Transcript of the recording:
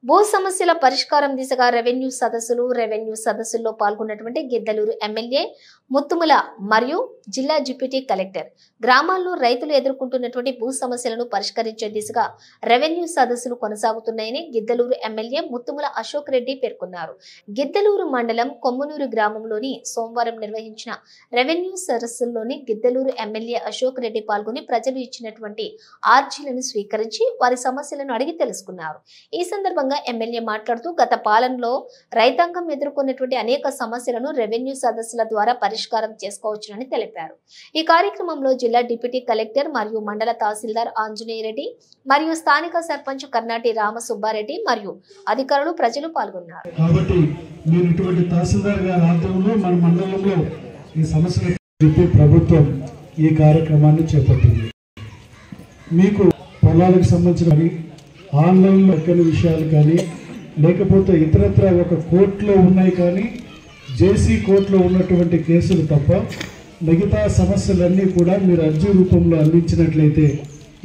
భూ సమస్యల పరిష్కారం దిశగా రెవెన్యూ సదస్సుల్లో పాల్గొన్నటువంటి గిద్దలూరు ఎమ్మెల్యే ముత్తుముల మరియు జిల్లా డిప్యూటీ కలెక్టర్ గ్రామాల్లో రైతులు ఎదుర్కొంటున్నటువంటి భూ సమస్యలను పరిష్కరించే దిశగా రెవెన్యూ సదస్సులు కొనసాగుతున్నాయని గిద్దలూరు ఎమ్మెల్యే ముత్తుముల అశోక్ రెడ్డి పేర్కొన్నారు. గిద్దలూరు మండలం కొమ్మనూరు గ్రామంలోని సోమవారం నిర్వహించిన రెవెన్యూ సదస్సుల్లోని గిద్దలూరు ఎమ్మెల్యే అశోక్ రెడ్డి పాల్గొని ప్రజలు ఇచ్చినటువంటి ఆర్జీలను స్వీకరించి వారి సమస్యలను అడిగి తెలుసుకున్నారు. ఈ సందర్భంగా ఎమ్మెల్యే మాట్లాడుతూ గత పాలనలో రైతాంగం ఎదుర్కొన్నటువంటి అనేక సమస్యలను రెవెన్యూ సదస్సుల ద్వారా పరిష్కారం చేసుకోవచ్చునని తెలిపారు. ఈ కార్యక్రమంలో జిల్లా డిప్యూటీ కలెక్టర్ మరియు మండల తహసీల్దార్ ఆంజనేయ రెడ్డి మరియు స్థానిక సర్పంచ్ కర్నాటి రామసుబ్బారెడ్డి మరియు అధికారులు ప్రజలు పాల్గొన్నారు. కాబట్టి మీరు ఇటువంటి తహసీల్దార్ గారి ఆధ్వర్యంలో మన మండలంలో ఈ సమస్యలు చెప్పి ప్రభుత్వం ఈ కార్యక్రమాన్ని చేపట్టింది. మీకు పొలాలకు సంబంధించిన ఆన్లైన్లో ఎక్కని విషయాలు కానీ లేకపోతే ఇతరత్ర ఒక కోర్టులో ఉన్నాయి కానీ జేసీ కోర్టులో ఉన్నటువంటి కేసులు తప్ప మిగతా సమస్యలన్నీ కూడా మీరు అర్జీ రూపంలో అందించినట్లయితే